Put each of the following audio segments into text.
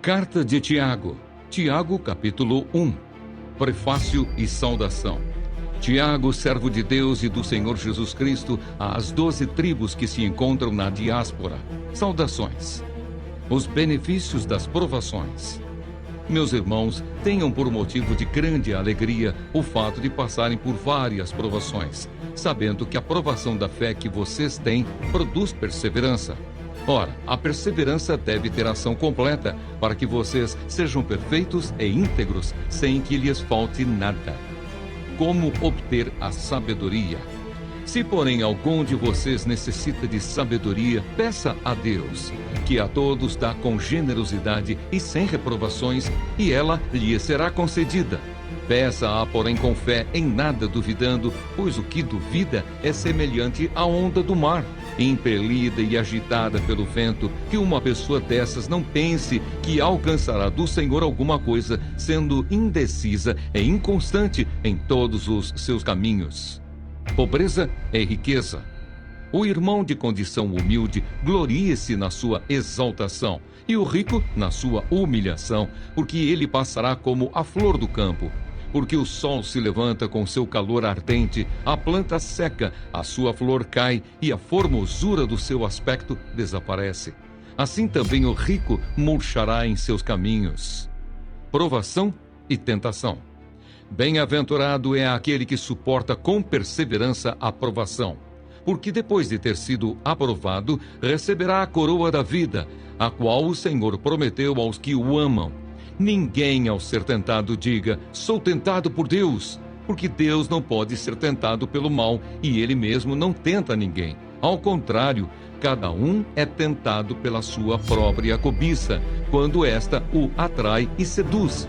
Carta de Tiago. Tiago, capítulo 1. Prefácio e saudação. Tiago, servo de Deus e do Senhor Jesus Cristo, às 12 tribos que se encontram na diáspora. Saudações. Os benefícios das provações. Meus irmãos, tenham por motivo de grande alegria o fato de passarem por várias provações, sabendo que a provação da fé que vocês têm produz perseverança. Ora, a perseverança deve ter ação completa, para que vocês sejam perfeitos e íntegros, sem que lhes falte nada. Como obter a sabedoria? Se, porém, algum de vocês necessita de sabedoria, peça a Deus, que a todos dá com generosidade e sem reprovações, e ela lhe será concedida. Peça-a, porém, com fé, em nada duvidando, pois o que duvida é semelhante à onda do mar, impelida e agitada pelo vento, que uma pessoa dessas não pense que alcançará do Senhor alguma coisa, sendo indecisa e inconstante em todos os seus caminhos. Pobreza é riqueza. O irmão de condição humilde glorie-se na sua exaltação, e o rico na sua humilhação, porque ele passará como a flor do campo. Porque o sol se levanta com seu calor ardente, a planta seca, a sua flor cai e a formosura do seu aspecto desaparece. Assim também o rico murchará em seus caminhos. Provação e tentação. Bem-aventurado é aquele que suporta com perseverança a provação, porque depois de ter sido aprovado, receberá a coroa da vida, a qual o Senhor prometeu aos que o amam. Ninguém, ao ser tentado, diga, sou tentado por Deus, porque Deus não pode ser tentado pelo mal, e Ele mesmo não tenta ninguém. Ao contrário, cada um é tentado pela sua própria cobiça, quando esta o atrai e seduz.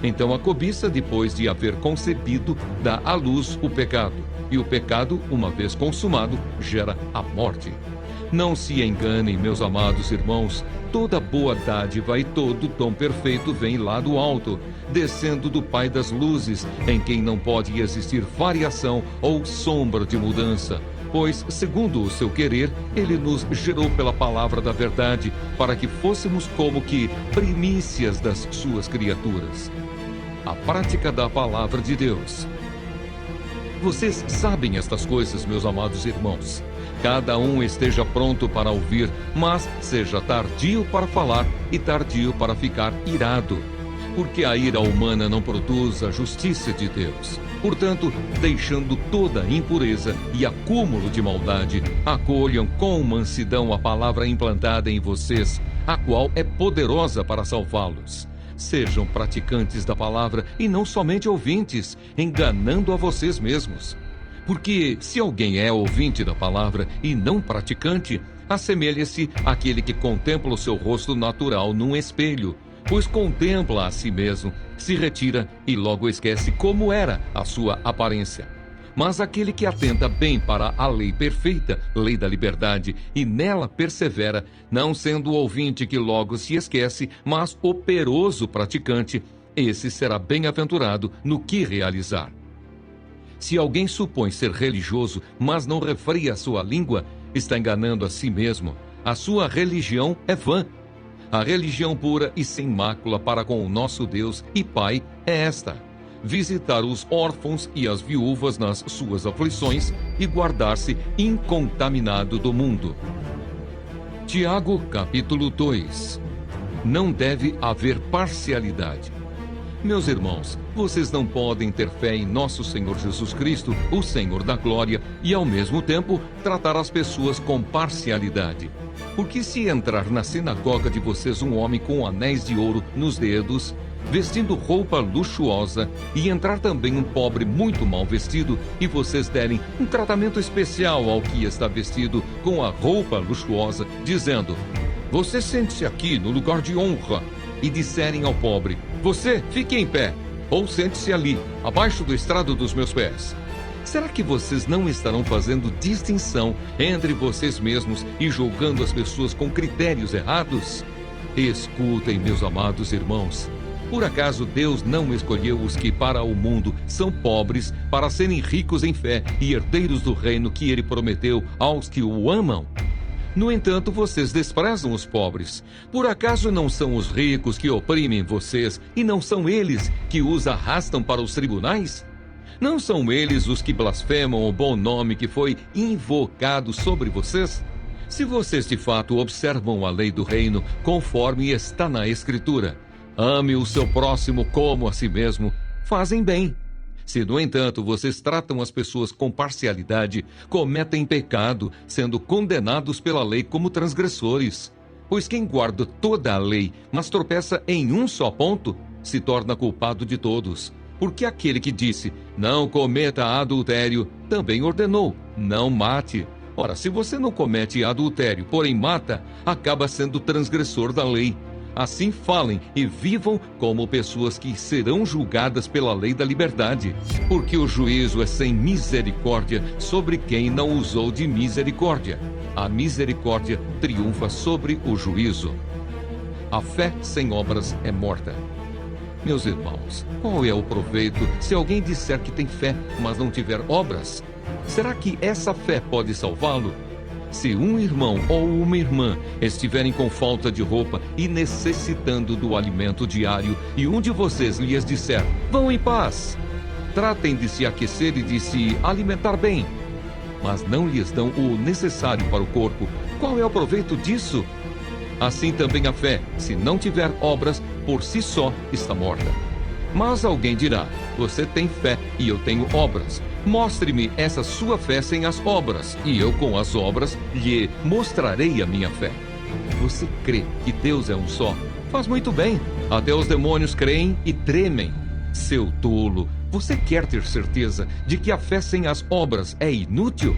Então a cobiça, depois de haver concebido, dá à luz o pecado, e o pecado, uma vez consumado, gera a morte. Não se enganem, meus amados irmãos, toda boa dádiva e todo dom perfeito vem lá do alto, descendo do Pai das luzes, em quem não pode existir variação ou sombra de mudança. Pois, segundo o seu querer, ele nos gerou pela palavra da verdade, para que fôssemos como que primícias das suas criaturas. A prática da palavra de Deus. Vocês sabem estas coisas, meus amados irmãos. Cada um esteja pronto para ouvir, mas seja tardio para falar e tardio para ficar irado. Porque a ira humana não produz a justiça de Deus. Portanto, deixando toda impureza e acúmulo de maldade, acolham com mansidão a palavra implantada em vocês, a qual é poderosa para salvá-los. Sejam praticantes da palavra e não somente ouvintes, enganando a vocês mesmos. Porque se alguém é ouvinte da palavra e não praticante, assemelha-se àquele que contempla o seu rosto natural num espelho, pois contempla a si mesmo, se retira e logo esquece como era a sua aparência. Mas aquele que atenta bem para a lei perfeita, lei da liberdade, e nela persevera, não sendo o ouvinte que logo se esquece, mas operoso praticante, esse será bem-aventurado no que realizar. Se alguém supõe ser religioso, mas não refreia a sua língua, está enganando a si mesmo. A sua religião é vã. A religião pura e sem mácula para com o nosso Deus e Pai é esta: visitar os órfãos e as viúvas nas suas aflições e guardar-se incontaminado do mundo. Tiago, capítulo 2. Não deve haver parcialidade. Meus irmãos, vocês não podem ter fé em nosso Senhor Jesus Cristo, o Senhor da glória, e ao mesmo tempo tratar as pessoas com parcialidade. Porque se entrar na sinagoga de vocês um homem com anéis de ouro nos dedos, vestindo roupa luxuosa, e entrar também um pobre muito mal vestido, e vocês derem um tratamento especial ao que está vestido com a roupa luxuosa, dizendo, você sente-se aqui no lugar de honra, e disserem ao pobre, você fique em pé, ou sente-se ali, abaixo do estrado dos meus pés. Será que vocês não estarão fazendo distinção entre vocês mesmos e julgando as pessoas com critérios errados? Escutem, meus amados irmãos. Por acaso Deus não escolheu os que para o mundo são pobres para serem ricos em fé e herdeiros do reino que Ele prometeu aos que o amam? No entanto, vocês desprezam os pobres. Por acaso não são os ricos que oprimem vocês, e não são eles que os arrastam para os tribunais? Não são eles os que blasfemam o bom nome que foi invocado sobre vocês? Se vocês de fato observam a lei do reino, conforme está na Escritura, ame o seu próximo como a si mesmo, fazem bem. Se, no entanto, vocês tratam as pessoas com parcialidade, cometem pecado, sendo condenados pela lei como transgressores. Pois quem guarda toda a lei, mas tropeça em um só ponto, se torna culpado de todos. Porque aquele que disse, não cometa adultério, também ordenou, não mate. Ora, se você não comete adultério, porém mata, acaba sendo transgressor da lei. Assim falem e vivam como pessoas que serão julgadas pela lei da liberdade. Porque o juízo é sem misericórdia sobre quem não usou de misericórdia. A misericórdia triunfa sobre o juízo. A fé sem obras é morta. Meus irmãos, qual é o proveito se alguém disser que tem fé, mas não tiver obras? Será que essa fé pode salvá-lo? Se um irmão ou uma irmã estiverem com falta de roupa e necessitando do alimento diário, e um de vocês lhes disser, vão em paz, tratem de se aquecer e de se alimentar bem, mas não lhes dão o necessário para o corpo, qual é o proveito disso? Assim também a fé, se não tiver obras, por si só está morta. Mas alguém dirá, você tem fé e eu tenho obras. Mostre-me essa sua fé sem as obras, e eu com as obras lhe mostrarei a minha fé. Você crê que Deus é um só? Faz muito bem. Até os demônios creem e tremem. Seu tolo, você quer ter certeza de que a fé sem as obras é inútil?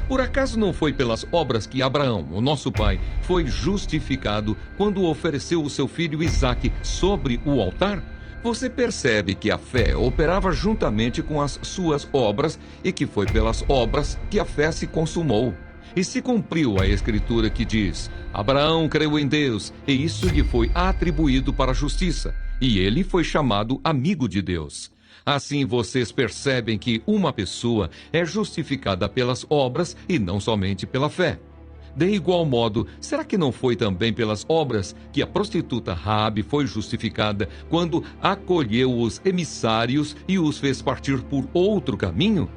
Por acaso não foi pelas obras que Abraão, o nosso pai, foi justificado quando ofereceu o seu filho Isaque sobre o altar? Você percebe que a fé operava juntamente com as suas obras e que foi pelas obras que a fé se consumou. E se cumpriu a Escritura que diz, Abraão creu em Deus e isso lhe foi atribuído para a justiça, e ele foi chamado amigo de Deus. Assim vocês percebem que uma pessoa é justificada pelas obras e não somente pela fé. De igual modo, será que não foi também pelas obras que a prostituta Raabe foi justificada quando acolheu os emissários e os fez partir por outro caminho?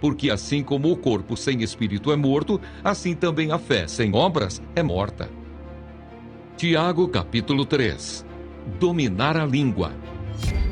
Porque assim como o corpo sem espírito é morto, assim também a fé sem obras é morta. Tiago capítulo 3. Dominar a língua.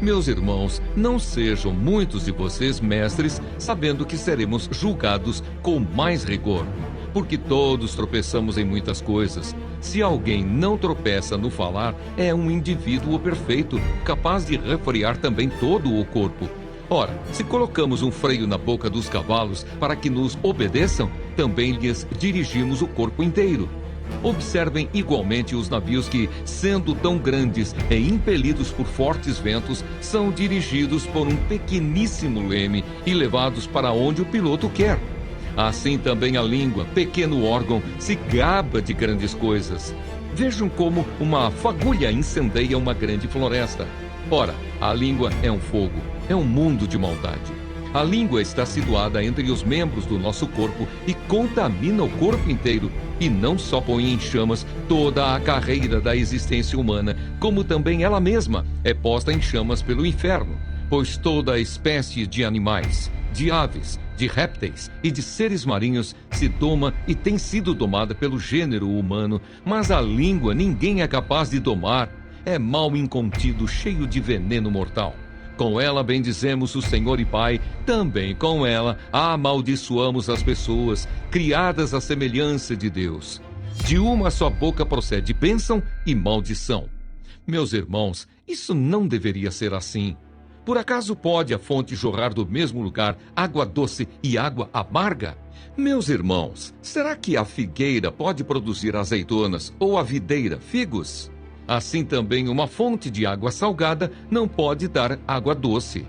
Meus irmãos, não sejam muitos de vocês mestres, sabendo que seremos julgados com mais rigor. Porque todos tropeçamos em muitas coisas. Se alguém não tropeça no falar, é um indivíduo perfeito, capaz de refrear também todo o corpo. Ora, se colocamos um freio na boca dos cavalos para que nos obedeçam, também lhes dirigimos o corpo inteiro. Observem igualmente os navios que, sendo tão grandes e impelidos por fortes ventos, são dirigidos por um pequeníssimo leme e levados para onde o piloto quer. Assim também a língua, pequeno órgão, se gaba de grandes coisas. Vejam como uma fagulha incendeia uma grande floresta. Ora, a língua é um fogo, é um mundo de maldade. A língua está situada entre os membros do nosso corpo e contamina o corpo inteiro, e não só põe em chamas toda a carreira da existência humana, como também ela mesma é posta em chamas pelo inferno, pois toda a espécie de animais, de aves, de répteis e de seres marinhos se doma e tem sido domada pelo gênero humano, mas a língua ninguém é capaz de domar, é mal incontido, cheio de veneno mortal. Com ela bendizemos o Senhor e Pai, também com ela amaldiçoamos as pessoas, criadas à semelhança de Deus. De uma só boca procede bênção e maldição. Meus irmãos, isso não deveria ser assim. Por acaso pode a fonte jorrar do mesmo lugar água doce e água amarga? Meus irmãos, será que a figueira pode produzir azeitonas ou a videira figos? Assim também uma fonte de água salgada não pode dar água doce.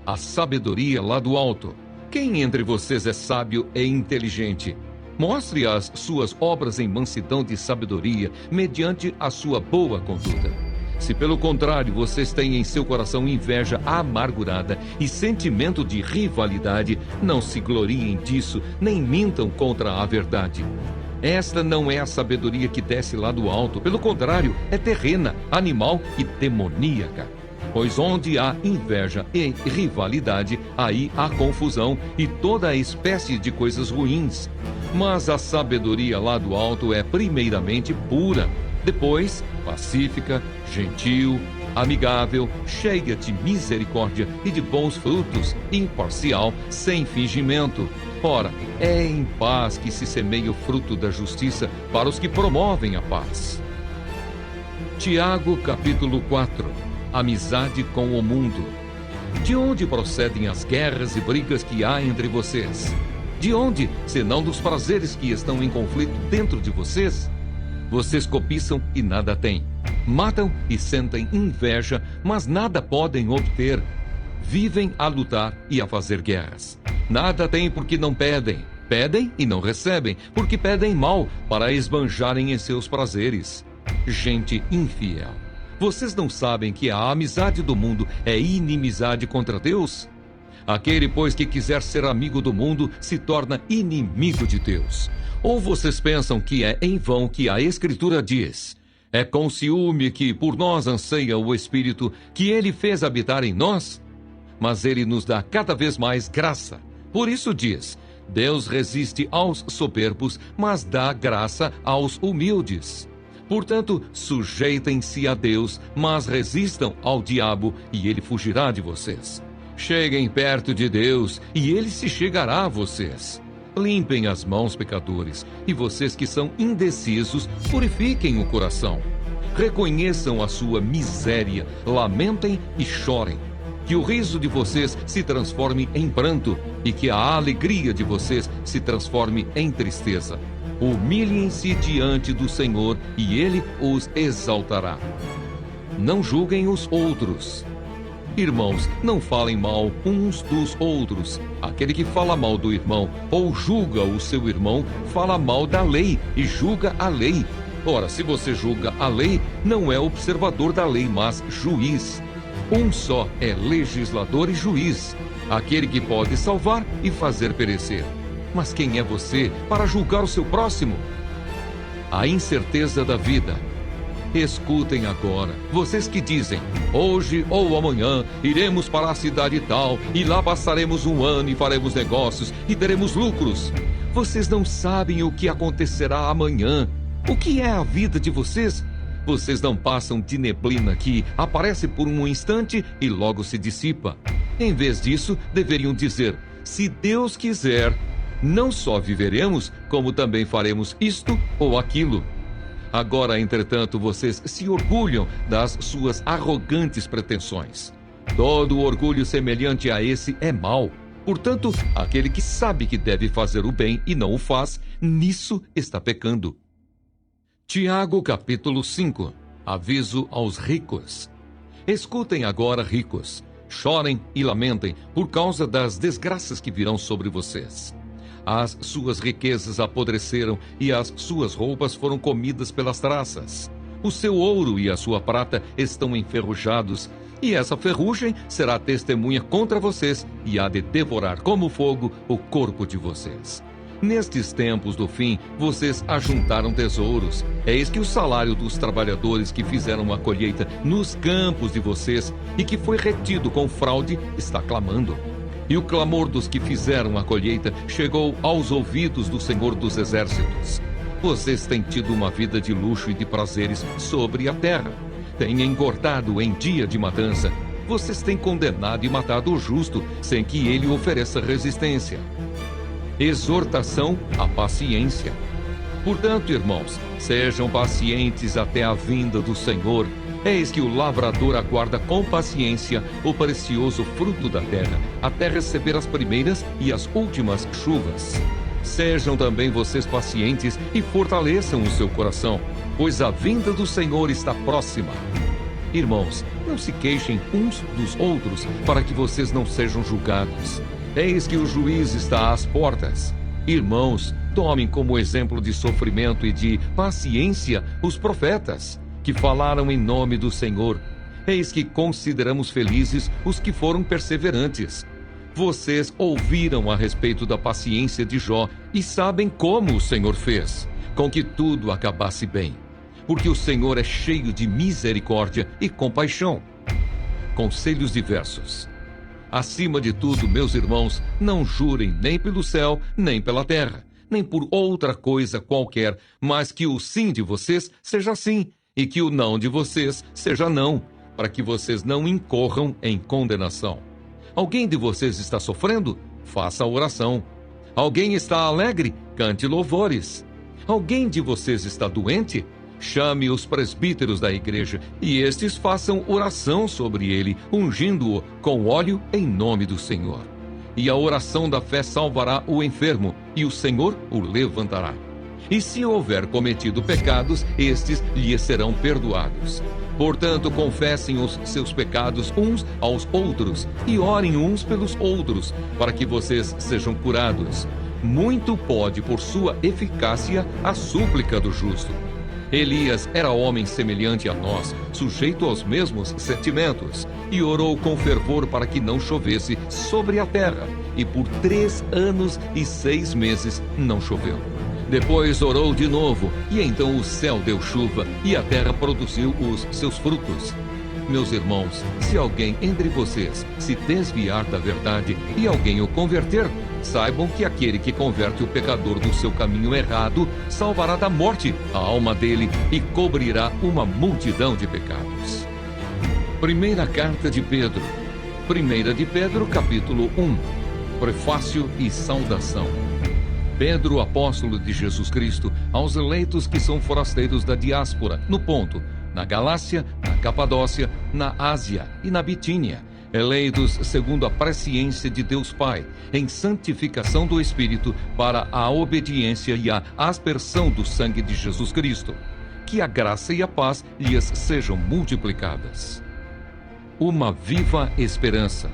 A sabedoria lá do alto. Quem entre vocês é sábio e inteligente? Mostre as suas obras em mansidão de sabedoria, mediante a sua boa conduta. Se pelo contrário vocês têm em seu coração inveja amargurada e sentimento de rivalidade, não se gloriem disso, nem mintam contra a verdade. Esta não é a sabedoria que desce lá do alto, pelo contrário, é terrena, animal e demoníaca. Pois onde há inveja e rivalidade, aí há confusão e toda espécie de coisas ruins. Mas a sabedoria lá do alto é primeiramente pura, depois pacífica, gentil, amigável, cheia de misericórdia e de bons frutos, imparcial, sem fingimento. Ora, é em paz que se semeia o fruto da justiça para os que promovem a paz. Tiago, capítulo 4. Amizade com o mundo. De onde procedem as guerras e brigas que há entre vocês? De onde, senão dos prazeres que estão em conflito dentro de vocês? Vocês cobiçam e nada têm. Matam e sentem inveja, mas nada podem obter. Vivem a lutar e a fazer guerras. Nada têm porque não pedem. Pedem e não recebem, porque pedem mal para esbanjarem em seus prazeres. Gente infiel. Vocês não sabem que a amizade do mundo é inimizade contra Deus? Aquele, pois, que quiser ser amigo do mundo, se torna inimigo de Deus. Ou vocês pensam que é em vão que a Escritura diz: é com ciúme que por nós anseia o Espírito que Ele fez habitar em nós? Mas Ele nos dá cada vez mais graça. Por isso diz: Deus resiste aos soberbos, mas dá graça aos humildes. Portanto, sujeitem-se a Deus, mas resistam ao diabo, e ele fugirá de vocês. Cheguem perto de Deus, e ele se chegará a vocês. Limpem as mãos, pecadores, e vocês que são indecisos, purifiquem o coração. Reconheçam a sua miséria, lamentem e chorem. Que o riso de vocês se transforme em pranto, e que a alegria de vocês se transforme em tristeza. Humilhem-se diante do Senhor, e Ele os exaltará. Não julguem os outros. Irmãos, não falem mal uns dos outros. Aquele que fala mal do irmão ou julga o seu irmão, fala mal da lei e julga a lei. Ora, se você julga a lei, não é observador da lei, mas juiz. Um só é legislador e juiz, aquele que pode salvar e fazer perecer. Mas quem é você para julgar o seu próximo? A incerteza da vida. Escutem agora, vocês que dizem: hoje ou amanhã iremos para a cidade tal, e lá passaremos um ano e faremos negócios e teremos lucros. Vocês não sabem o que acontecerá amanhã. O que é a vida de vocês? Vocês não passam de neblina que aparece por um instante e logo se dissipa. Em vez disso, deveriam dizer: se Deus quiser, não só viveremos, como também faremos isto ou aquilo. Agora, entretanto, vocês se orgulham das suas arrogantes pretensões. Todo orgulho semelhante a esse é mau. Portanto, aquele que sabe que deve fazer o bem e não o faz, nisso está pecando. Tiago, capítulo 5. Aviso aos ricos. Escutem agora, ricos. Chorem e lamentem por causa das desgraças que virão sobre vocês. As suas riquezas apodreceram e as suas roupas foram comidas pelas traças. O seu ouro e a sua prata estão enferrujados, e essa ferrugem será testemunha contra vocês e há de devorar como fogo o corpo de vocês. Nestes tempos do fim, vocês ajuntaram tesouros. Eis que o salário dos trabalhadores que fizeram a colheita nos campos de vocês e que foi retido com fraude está clamando. E o clamor dos que fizeram a colheita chegou aos ouvidos do Senhor dos Exércitos. Vocês têm tido uma vida de luxo e de prazeres sobre a terra. Têm engordado em dia de matança. Vocês têm condenado e matado o justo, sem que ele ofereça resistência. Exortação à paciência. Portanto, irmãos, sejam pacientes até a vinda do Senhor. Eis que o lavrador aguarda com paciência o precioso fruto da terra, até receber as primeiras e as últimas chuvas. Sejam também vocês pacientes e fortaleçam o seu coração, pois a vinda do Senhor está próxima. Irmãos, não se queixem uns dos outros, para que vocês não sejam julgados. Eis que o juiz está às portas. Irmãos, tomem como exemplo de sofrimento e de paciência os profetas, que falaram em nome do Senhor. Eis que consideramos felizes os que foram perseverantes. Vocês ouviram a respeito da paciência de Jó e sabem como o Senhor fez, com que tudo acabasse bem. Porque o Senhor é cheio de misericórdia e compaixão. Conselhos diversos. Acima de tudo, meus irmãos, não jurem nem pelo céu, nem pela terra, nem por outra coisa qualquer, mas que o sim de vocês seja sim, e que o não de vocês seja não, para que vocês não incorram em condenação. Alguém de vocês está sofrendo? Faça oração. Alguém está alegre? Cante louvores. Alguém de vocês está doente? Chame os presbíteros da igreja, e estes façam oração sobre ele, ungindo-o com óleo em nome do Senhor. E a oração da fé salvará o enfermo, e o Senhor o levantará. E se houver cometido pecados, estes lhe serão perdoados. Portanto, confessem os seus pecados uns aos outros, e orem uns pelos outros, para que vocês sejam curados. Muito pode, por sua eficácia, a súplica do justo. Elias era homem semelhante a nós, sujeito aos mesmos sentimentos, e orou com fervor para que não chovesse sobre a terra, e por 3 anos e 6 meses não choveu. Depois orou de novo, e então o céu deu chuva, e a terra produziu os seus frutos. Meus irmãos, se alguém entre vocês se desviar da verdade e alguém o converter, saibam que aquele que converte o pecador do seu caminho errado salvará da morte a alma dele e cobrirá uma multidão de pecados. Primeira carta de Pedro. 1 de Pedro, capítulo 1. Prefácio e saudação. Pedro, apóstolo de Jesus Cristo, aos eleitos que são forasteiros da diáspora, no Ponto, na Galácia, na Capadócia, na Ásia e na Bitínia, eleitos segundo a presciência de Deus Pai, em santificação do Espírito, para a obediência e a aspersão do sangue de Jesus Cristo. Que a graça e a paz lhes sejam multiplicadas. Uma viva esperança.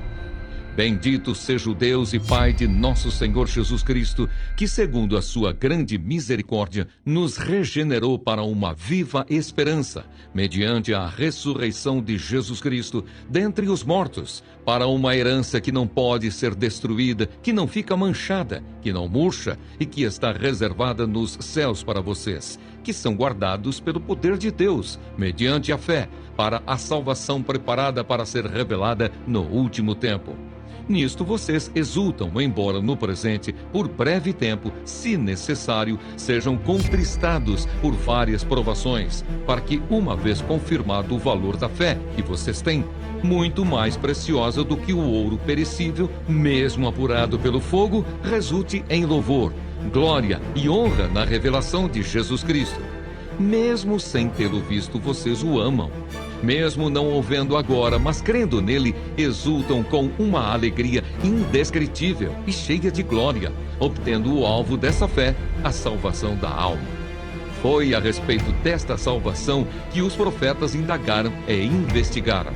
Bendito seja o Deus e Pai de nosso Senhor Jesus Cristo, que segundo a sua grande misericórdia, nos regenerou para uma viva esperança, mediante a ressurreição de Jesus Cristo dentre os mortos, para uma herança que não pode ser destruída, que não fica manchada, que não murcha e que está reservada nos céus para vocês, que são guardados pelo poder de Deus, mediante a fé, para a salvação preparada para ser revelada no último tempo. Nisto vocês exultam, embora no presente, por breve tempo, se necessário, sejam contristados por várias provações, para que, uma vez confirmado o valor da fé que vocês têm, muito mais preciosa do que o ouro perecível, mesmo apurado pelo fogo, resulte em louvor, glória e honra na revelação de Jesus Cristo. Mesmo sem tê-lo visto, vocês o amam. Mesmo não o vendo agora, mas crendo nele, exultam com uma alegria indescritível e cheia de glória, obtendo o alvo dessa fé, a salvação da alma. Foi a respeito desta salvação que os profetas indagaram e investigaram.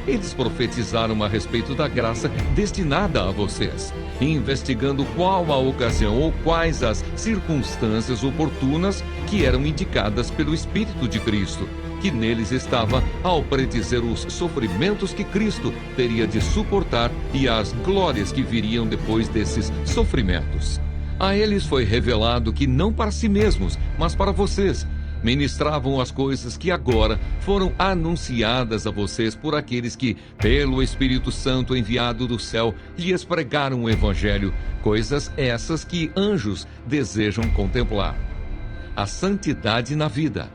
Eles profetizaram a respeito da graça destinada a vocês, investigando qual a ocasião ou quais as circunstâncias oportunas que eram indicadas pelo Espírito de Cristo, que neles estava ao predizer os sofrimentos que Cristo teria de suportar e as glórias que viriam depois desses sofrimentos. A eles foi revelado que não para si mesmos, mas para vocês, ministravam as coisas que agora foram anunciadas a vocês por aqueles que, pelo Espírito Santo enviado do céu, lhes pregaram o Evangelho, coisas essas que anjos desejam contemplar. A santidade na vida.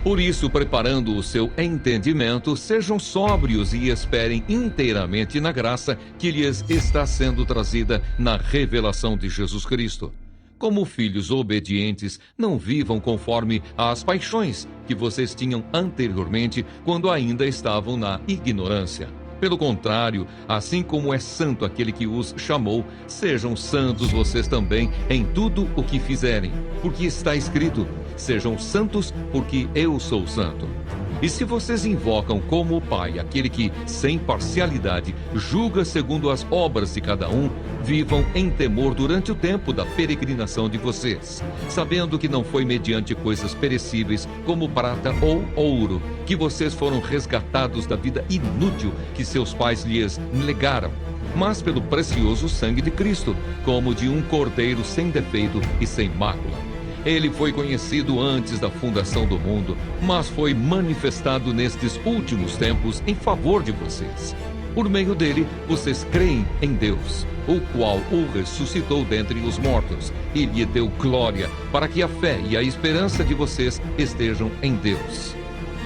Por isso, preparando o seu entendimento, sejam sóbrios e esperem inteiramente na graça que lhes está sendo trazida na revelação de Jesus Cristo. Como filhos obedientes, não vivam conforme às paixões que vocês tinham anteriormente, quando ainda estavam na ignorância. Pelo contrário, assim como é santo aquele que os chamou, sejam santos vocês também em tudo o que fizerem, porque está escrito: sejam santos, porque eu sou santo. E se vocês invocam como o Pai aquele que, sem parcialidade, julga segundo as obras de cada um, vivam em temor durante o tempo da peregrinação de vocês, sabendo que não foi mediante coisas perecíveis, como prata ou ouro, que vocês foram resgatados da vida inútil que seus pais lhes legaram, mas pelo precioso sangue de Cristo, como de um cordeiro sem defeito e sem mácula. Ele foi conhecido antes da fundação do mundo, mas foi manifestado nestes últimos tempos em favor de vocês. Por meio dele, vocês creem em Deus, o qual o ressuscitou dentre os mortos e lhe deu glória, para que a fé e a esperança de vocês estejam em Deus.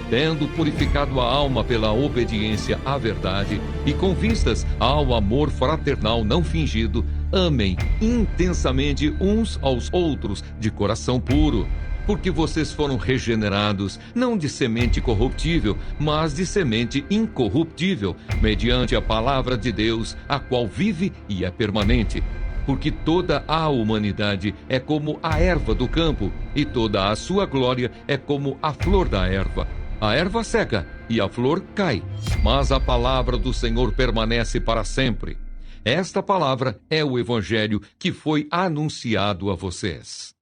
Tendo purificado a alma pela obediência à verdade e com vistas ao amor fraternal não fingido, amem intensamente uns aos outros de coração puro, porque vocês foram regenerados, não de semente corruptível, mas de semente incorruptível, mediante a palavra de Deus, a qual vive e é permanente. Porque toda a humanidade é como a erva do campo, e toda a sua glória é como a flor da erva. A erva seca e a flor cai, mas a palavra do Senhor permanece para sempre. Esta palavra é o evangelho que foi anunciado a vocês.